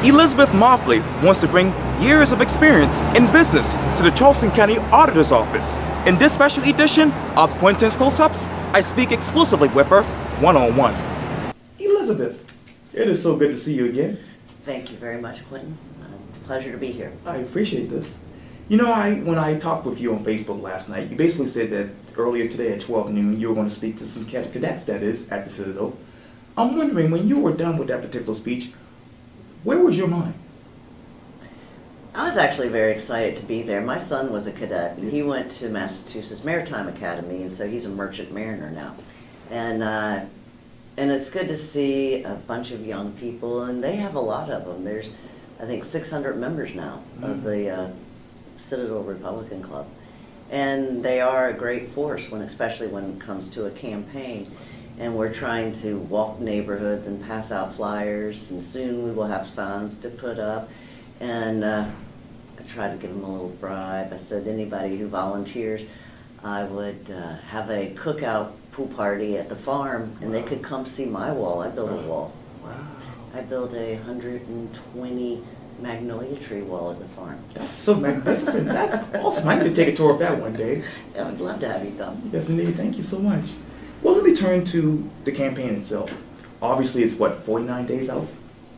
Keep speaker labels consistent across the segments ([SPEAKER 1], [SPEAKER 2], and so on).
[SPEAKER 1] Elizabeth Moffly wants to bring years of experience in business to the Charleston County Auditor's Office. In this special edition of Quintin's Close-Ups, I speak exclusively with her one-on-one. Elizabeth, it is so good to see you again.
[SPEAKER 2] Thank you very much, Quintin. It's a pleasure to be here.
[SPEAKER 1] I appreciate this. You know, when I talked with you on Facebook last night, you basically said that earlier today at 12 noon, you were going to speak to some cadets, that is, at the Citadel. I'm wondering, when you were done with that particular speech, where was your mind?
[SPEAKER 2] I was actually very excited to be there. My son was a cadet, and he went to Massachusetts Maritime Academy, and so he's a merchant mariner now. And it's good to see a bunch of young people, and they have a lot of them. There's, I think, 600 members now of the Citadel Republican Club. And they are a great force, especially when it comes to a campaign. And we're trying to walk neighborhoods and pass out flyers, and soon we will have signs to put up. And I tried to give them a little bribe. I said anybody who volunteers, I would have a cookout pool party at the farm, and they could come see my wall. I built a wall.
[SPEAKER 1] Wow.
[SPEAKER 2] I built a 120 magnolia tree wall at the farm.
[SPEAKER 1] That's so magnificent. That's awesome. I need to take a tour of that one day.
[SPEAKER 2] Yeah, I'd love to have you come.
[SPEAKER 1] Yes, indeed. Thank you so much. Well, let me turn to the campaign itself. Obviously, it's what, 49 days out?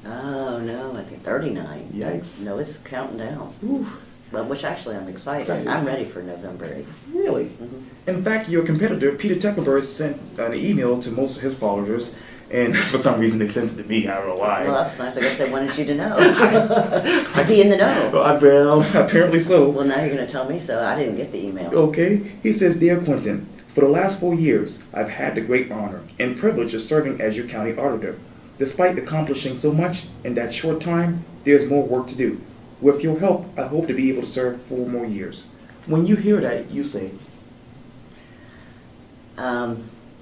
[SPEAKER 2] Oh, no, I think 39.
[SPEAKER 1] Yikes.
[SPEAKER 2] No, it's counting down.
[SPEAKER 1] Ooh.
[SPEAKER 2] Well, which actually I'm excited. I'm ready for November 8th.
[SPEAKER 1] Really?
[SPEAKER 2] Mm-hmm.
[SPEAKER 1] In fact, your competitor, Peter Tecklenburg, sent an email to most of his followers, and for some reason they sent it to me. I don't know why.
[SPEAKER 2] Well, that's nice. I guess they wanted you to know. To be in the know.
[SPEAKER 1] Well, apparently so.
[SPEAKER 2] Well, now you're going to tell me so. I didn't get the email.
[SPEAKER 1] Okay. He says, Dear Quintin, for the last 4 years, I've had the great honor and privilege of serving as your county auditor. Despite accomplishing so much in that short time, there's more work to do. With your help, I hope to be able to serve 4 more years. When you hear that, you say?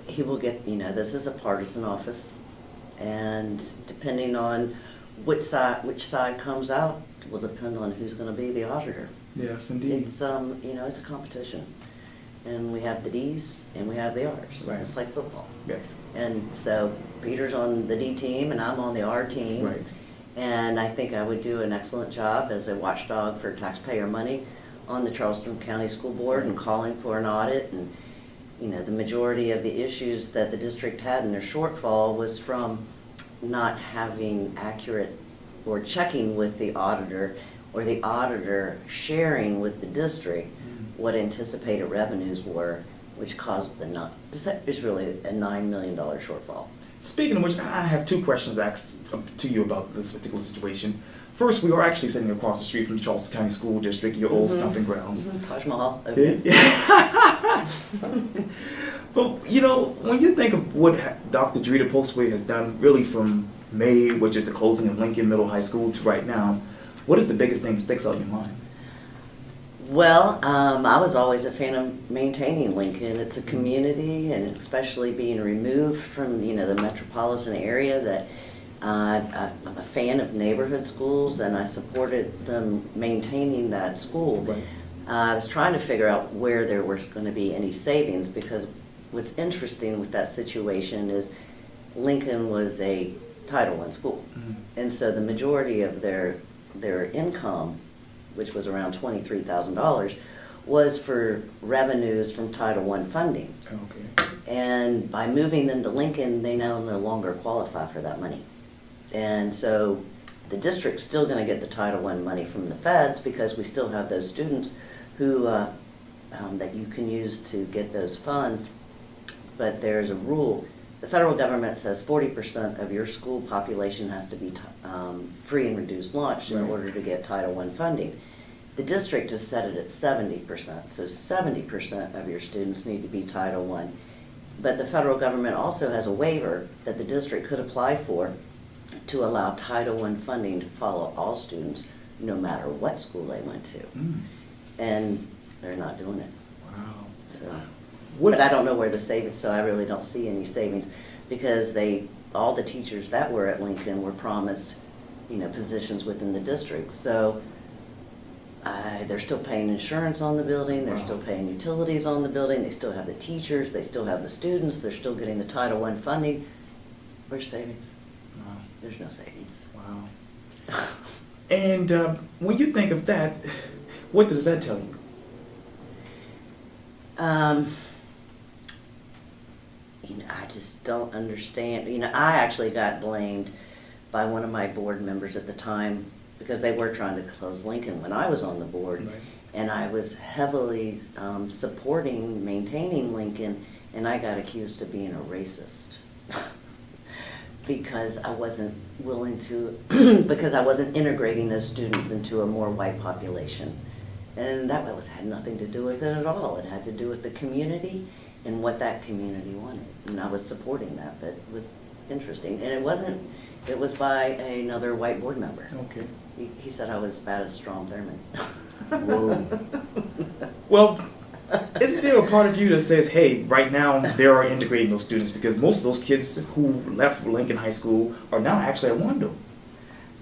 [SPEAKER 2] He will get, this is a partisan office, and depending on which side comes out will depend on who's going to be the auditor.
[SPEAKER 1] Yes, indeed.
[SPEAKER 2] It's, it's a competition. And we have the D's and we have the R's.
[SPEAKER 1] Right.
[SPEAKER 2] It's like football.
[SPEAKER 1] Yes.
[SPEAKER 2] And so Peter's on the D team and I'm on the R team.
[SPEAKER 1] Right.
[SPEAKER 2] And I think I would do an excellent job as a watchdog for taxpayer money on the Charleston County School Board and calling for an audit. And the majority of the issues that the district had in their shortfall was from not having accurate or checking with the auditor, or the auditor sharing with the district what anticipated revenues were, which caused this is really a $9 million shortfall.
[SPEAKER 1] Speaking of which, I have 2 questions asked to you about this particular situation. First, we are actually sitting across the street from the Charleston County School District, your old stomping grounds.
[SPEAKER 2] Taj Mahal. Okay.
[SPEAKER 1] But, when you think of what Dr. Drita Postway has done really from May, which is the closing of Lincoln Middle High School, to right now, what is the biggest thing that sticks out in your mind?
[SPEAKER 2] Well, I was always a fan of maintaining Lincoln. It's a community, and especially being removed from, the metropolitan area, that I'm a fan of neighborhood schools, and I supported them maintaining that school.
[SPEAKER 1] Right.
[SPEAKER 2] I was trying to figure out where there was going to be any savings, because what's interesting with that situation is Lincoln was a Title I school. And so the majority of their income, which was around $23,000, was for revenues from Title I funding.
[SPEAKER 1] Okay.
[SPEAKER 2] And by moving them to Lincoln, they now no longer qualify for that money. And so the district's still going to get the Title I money from the feds, because we still have those students who that you can use to get those funds. But there's a rule. The federal government says 40% of your school population has to be free and reduced lunch in order to get Title I funding. The district has set it at 70%, so 70% of your students need to be Title I. But the federal government also has a waiver that the district could apply for to allow Title I funding to follow all students, no matter what school they went to. And they're not doing it.
[SPEAKER 1] Wow.
[SPEAKER 2] So. But I don't know where the savings, so I really don't see any savings, because all the teachers that were at Lincoln were promised, positions within the district. So they're still paying insurance on the building, they're still paying utilities on the building, they still have the teachers, they still have the students, they're still getting the Title I funding. Where's savings?
[SPEAKER 1] Wow.
[SPEAKER 2] There's no savings.
[SPEAKER 1] Wow. And when you think of that, what does that tell you?
[SPEAKER 2] I just don't understand. I actually got blamed by one of my board members at the time because they were trying to close Lincoln when I was on the board.
[SPEAKER 1] Right.
[SPEAKER 2] And I was heavily supporting, maintaining Lincoln, and I got accused of being a racist. Because I wasn't willing to, because I wasn't integrating those students into a more white population. And that had nothing to do with it at all. It had to do with the community and what that community wanted. And I was supporting that, but it was interesting. And it was by another white board member.
[SPEAKER 1] Okay.
[SPEAKER 2] He said I was bad as Strom Thurmond.
[SPEAKER 1] Whoa. Well, isn't there a part of you that says, hey, right now they are integrating those students because most of those kids who left Lincoln High School are now actually at Wando?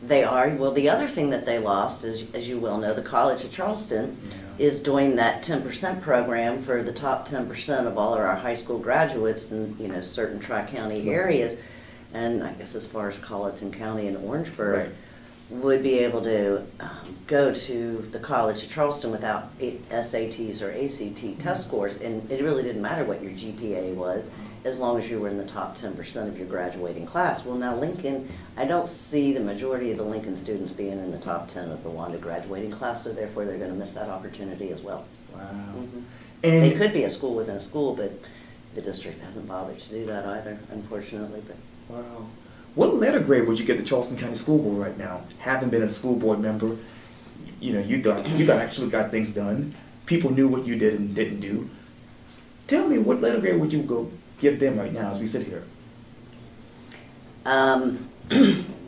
[SPEAKER 2] They are. Well, the other thing that they lost, as you well know, the College of Charleston is doing that 10% program for the top 10% of all of our high school graduates in certain tri-county areas. And I guess as far as Colleton County and Orangeburg,
[SPEAKER 1] Right.
[SPEAKER 2] would be able to go to the College of Charleston without SATs or ACT test scores. And it really didn't matter what your GPA was, as long as you were in the top 10% of your graduating class. Well, now Lincoln, I don't see the majority of the Lincoln students being in the top 10 of the Wanda graduating class, so therefore they're going to miss that opportunity as well.
[SPEAKER 1] Wow.
[SPEAKER 2] Mhm.
[SPEAKER 1] And
[SPEAKER 2] They could be a school within a school, but the district hasn't bothered to do that either, unfortunately. But
[SPEAKER 1] wow. What letter grade would you get the Charleston County School Board right now? Having been a school board member, you actually got things done. People knew what you did and didn't do. Tell me, what letter grade would you go give them right now as we sit here?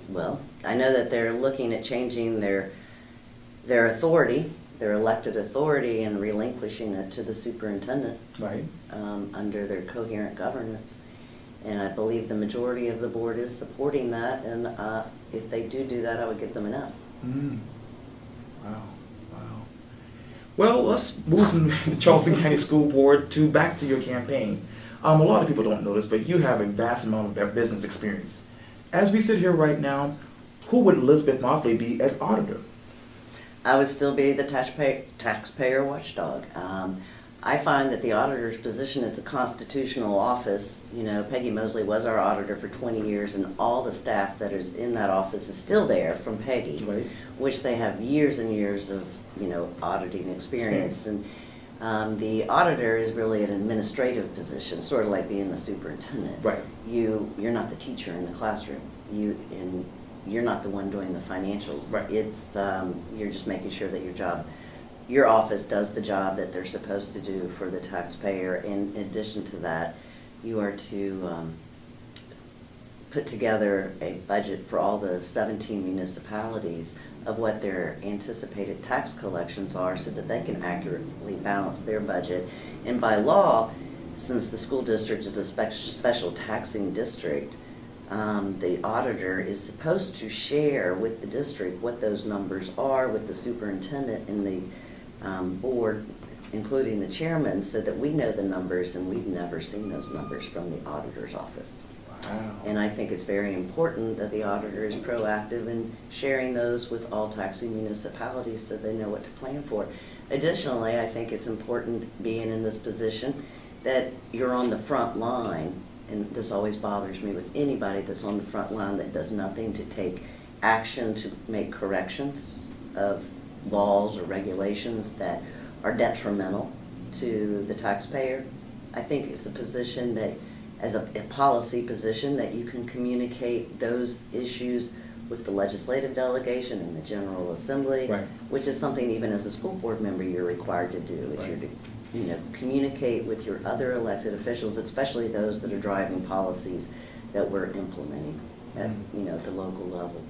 [SPEAKER 2] Well, I know that they're looking at changing their authority, their elected authority, and relinquishing it to the superintendent
[SPEAKER 1] Right.
[SPEAKER 2] under their coherent governance. And I believe the majority of the board is supporting that, and if they do that, I would give them an F.
[SPEAKER 1] Mm. Wow. Wow. Well, let's move from the Charleston County School Board back to your campaign. A lot of people don't know this, but you have a vast amount of business experience. As we sit here right now, who would Elizabeth Moffly be as auditor?
[SPEAKER 2] I would still be the taxpayer watchdog. I find that the auditor's position is a constitutional office. Peggy Mosley was our auditor for 20 years, and all the staff that is in that office is still there from Peggy,
[SPEAKER 1] Right.
[SPEAKER 2] which they have years and years of, auditing experience. And the auditor is really an administrative position, sort of like being the superintendent.
[SPEAKER 1] Right.
[SPEAKER 2] You're not the teacher in the classroom. You're not the one doing the financials.
[SPEAKER 1] Right.
[SPEAKER 2] It's you're just making sure that your office does the job that they're supposed to do for the taxpayer. In addition to that, you are to put together a budget for all the 17 municipalities of what their anticipated tax collections are so that they can accurately balance their budget. And by law, since the school district is a special taxing district, the auditor is supposed to share with the district what those numbers are with the superintendent and the board, including the chairman, so that we know the numbers, and we've never seen those numbers from the auditor's office.
[SPEAKER 1] Wow.
[SPEAKER 2] And I think it's very important that the auditor is proactive in sharing those with all taxing municipalities so they know what to plan for. Additionally, I think it's important, being in this position, that you're on the front line, and this always bothers me with anybody that's on the front line that does nothing to take action to make corrections of laws or regulations that are detrimental to the taxpayer. I think it's a position that, as a policy position, that you can communicate those issues with the legislative delegation and the General Assembly,
[SPEAKER 1] Right.
[SPEAKER 2] which is something even as a school board member you're required to do. Is
[SPEAKER 1] Right.
[SPEAKER 2] you're to communicate with your other elected officials, especially those that are driving policies that we're implementing at the local level.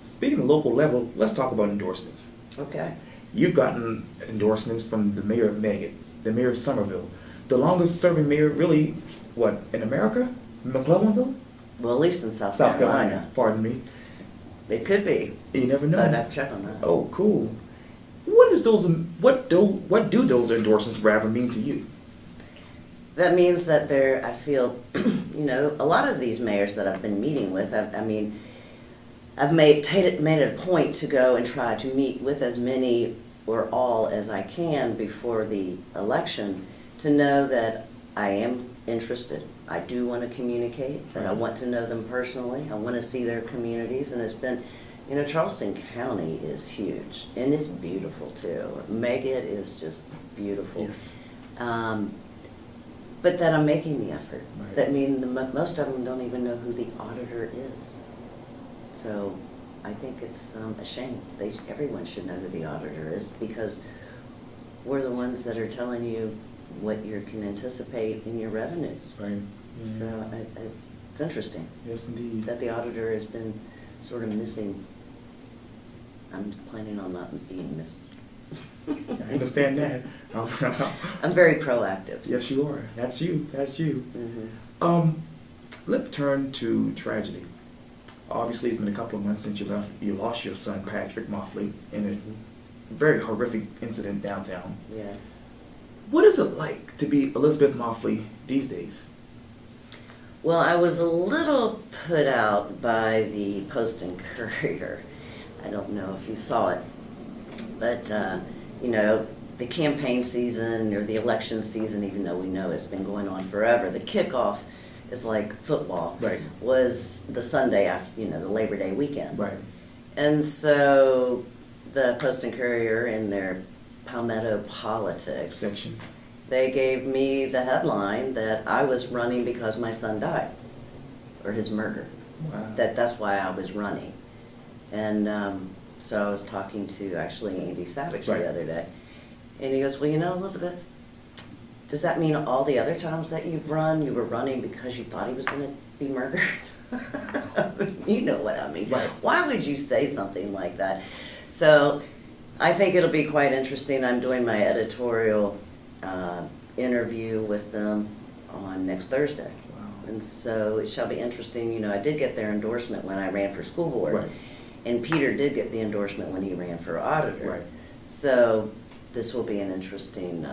[SPEAKER 1] Speaking of local level, let's talk about endorsements.
[SPEAKER 2] Okay.
[SPEAKER 1] You've gotten endorsements from the mayor of Meggett, the mayor of Somerville, the longest serving mayor really, in America? McClellanville?
[SPEAKER 2] Well, at least in South
[SPEAKER 1] South
[SPEAKER 2] Carolina.
[SPEAKER 1] Carolina, pardon me.
[SPEAKER 2] It could be,
[SPEAKER 1] You never know.
[SPEAKER 2] but I've checked on that.
[SPEAKER 1] Oh, cool. What do those endorsements rather mean to you?
[SPEAKER 2] That means that I feel, a lot of these mayors that I've been meeting with, I've made it a point to go and try to meet with as many or all as I can before the election, to know that I am interested. I do want to communicate, that I want to know them personally. I want to see their communities, and it's been, Charleston County is huge, and it's beautiful too. Megget is just beautiful.
[SPEAKER 1] Yes.
[SPEAKER 2] But that I'm making the effort.
[SPEAKER 1] Right.
[SPEAKER 2] That most of them don't even know who the auditor is. So I think it's a shame. Everyone should know who the auditor is, because we're the ones that are telling you what you can anticipate in your revenues.
[SPEAKER 1] Right. Yeah.
[SPEAKER 2] So it's interesting
[SPEAKER 1] Yes, indeed.
[SPEAKER 2] that the auditor has been sort of missing. I'm planning on not being missed.
[SPEAKER 1] I understand that.
[SPEAKER 2] I'm very proactive.
[SPEAKER 1] Yes, you are. That's you. That's you.
[SPEAKER 2] Mhm.
[SPEAKER 1] Let's turn to tragedy. Obviously, it's been a couple of months since you lost your son, Patrick Moffly, in a very horrific incident downtown.
[SPEAKER 2] Yeah.
[SPEAKER 1] What is it like to be Elizabeth Moffly these days?
[SPEAKER 2] Well, I was a little put out by the Post and Courier. I don't know if you saw it, but the campaign season or the election season, even though we know it's been going on forever, the kickoff is like football.
[SPEAKER 1] Right.
[SPEAKER 2] Was the Sunday after, the Labor Day weekend.
[SPEAKER 1] Right.
[SPEAKER 2] And so the Post and Courier, in their Palmetto Politics
[SPEAKER 1] Section.
[SPEAKER 2] they gave me the headline that I was running because my son died, or his murder.
[SPEAKER 1] Wow.
[SPEAKER 2] That's why I was running. And so I was talking to actually Andy Savage
[SPEAKER 1] Right.
[SPEAKER 2] the other day, and he goes, well, Elizabeth, does that mean all the other times that you've run, you were running because you thought he was going to be murdered? You know what I mean.
[SPEAKER 1] Right.
[SPEAKER 2] Why would you say something like that? So I think it'll be quite interesting. I'm doing my editorial interview with them on next Thursday.
[SPEAKER 1] Wow.
[SPEAKER 2] And so it shall be interesting. I did get their endorsement when I ran for school board.
[SPEAKER 1] Right.
[SPEAKER 2] And Peter did get the endorsement when he ran for auditor.
[SPEAKER 1] Right.
[SPEAKER 2] So this will be an interesting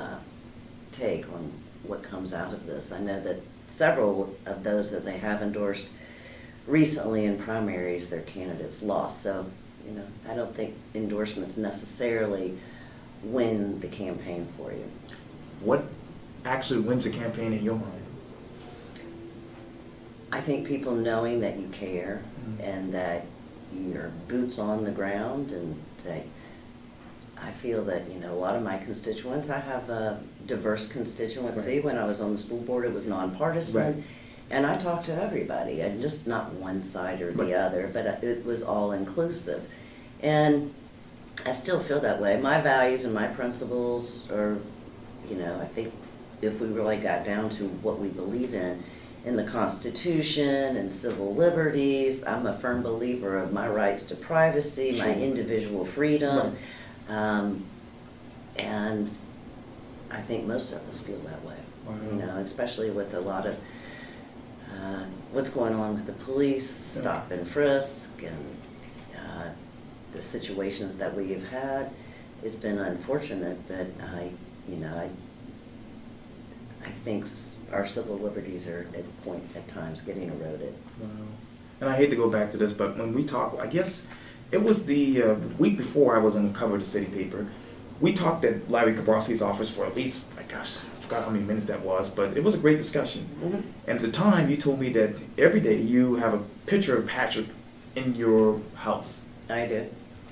[SPEAKER 2] take on what comes out of this. I know that several of those that they have endorsed recently in primaries, their candidates lost. So, I don't think endorsements necessarily win the campaign for you.
[SPEAKER 1] What actually wins a campaign in your mind?
[SPEAKER 2] I think people knowing that you care
[SPEAKER 1] Mhm.
[SPEAKER 2] and that your boots on the ground, and that I feel that, a lot of my constituents, I have a diverse constituency.
[SPEAKER 1] Right.
[SPEAKER 2] When I was on the school board, it was nonpartisan.
[SPEAKER 1] Right.
[SPEAKER 2] And I talked to everybody, and just not one side or the
[SPEAKER 1] Right.
[SPEAKER 2] other, but it was all inclusive. And I still feel that way. My values and my principles are, I think if we really got down to what we believe in the Constitution and civil liberties, I'm a firm believer of my rights to privacy, my
[SPEAKER 1] Sure.
[SPEAKER 2] individual freedom.
[SPEAKER 1] Right.
[SPEAKER 2] And I think most of us feel that way.
[SPEAKER 1] Wow.
[SPEAKER 2] Especially with a lot of what's going on with the police, stop and frisk, and the situations that we have had. It's been unfortunate, but I think our civil liberties are at times getting eroded.
[SPEAKER 1] Wow. And I hate to go back to this, but when we talked, I guess it was the week before I was on the cover of the city paper, we talked at Larry Kabrowski's office for at least, I forgot how many minutes that was, but it was a great discussion.
[SPEAKER 2] Mm-hmm.
[SPEAKER 1] And at the time, you told me that every day you have a picture of Patrick in your house.
[SPEAKER 2] I do.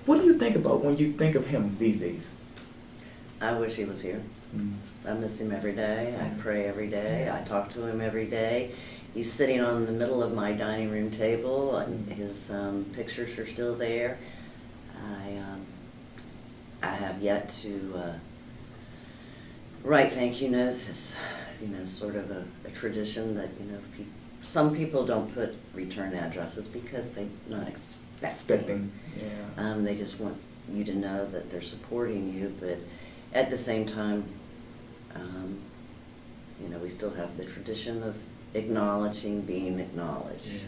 [SPEAKER 1] What do you think about when you think of him these days?
[SPEAKER 2] I wish he was here.
[SPEAKER 1] Mm.
[SPEAKER 2] I miss him every day. I pray every day. I talk to him every day. He's sitting on the middle of my dining room table, and his pictures are still there. I have yet to write thank you notes. It's sort of a tradition that some people don't put return addresses because they're not expecting.
[SPEAKER 1] Yeah.
[SPEAKER 2] They just want you to know that they're supporting you, but at the same time, we still have the tradition of acknowledging being acknowledged.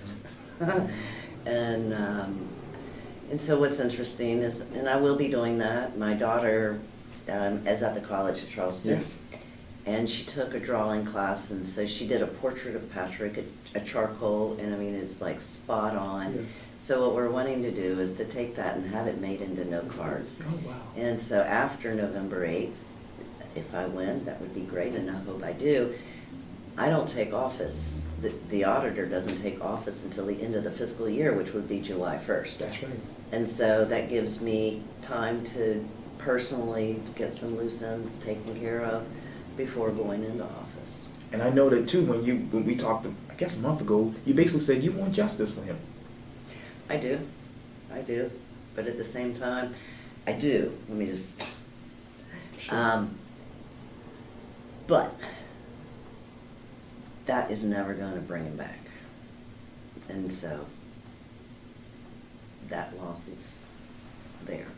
[SPEAKER 1] Yeah.
[SPEAKER 2] And so what's interesting is, and I will be doing that, my daughter is at the college at Charleston.
[SPEAKER 1] Yes.
[SPEAKER 2] And she took a drawing class, and so she did a portrait of Patrick, a charcoal, and I mean, it's like spot on.
[SPEAKER 1] Yes.
[SPEAKER 2] So what we're wanting to do is to take that and have it made into note cards.
[SPEAKER 1] Oh, wow.
[SPEAKER 2] And so after November 8th, if I win, that would be great, and I hope I do. I don't take office. The auditor doesn't take office until the end of the fiscal year, which would be July 1st.
[SPEAKER 1] That's right.
[SPEAKER 2] And so that gives me time to personally get some loose ends taken care of before going into office.
[SPEAKER 1] And I know that too, when we talked, I guess a month ago, you basically said you want justice for him.
[SPEAKER 2] I do. But at the same time, I do. Let me just,
[SPEAKER 1] Sure.
[SPEAKER 2] but that is never going to bring him back. And so that loss is there.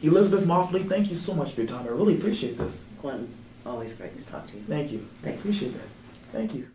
[SPEAKER 1] Elizabeth Moffly, thank you so much for your time. I really appreciate this.
[SPEAKER 2] Quintin, always great to talk to you.
[SPEAKER 1] Thank you. I
[SPEAKER 2] Thanks.
[SPEAKER 1] appreciate that. Thank you.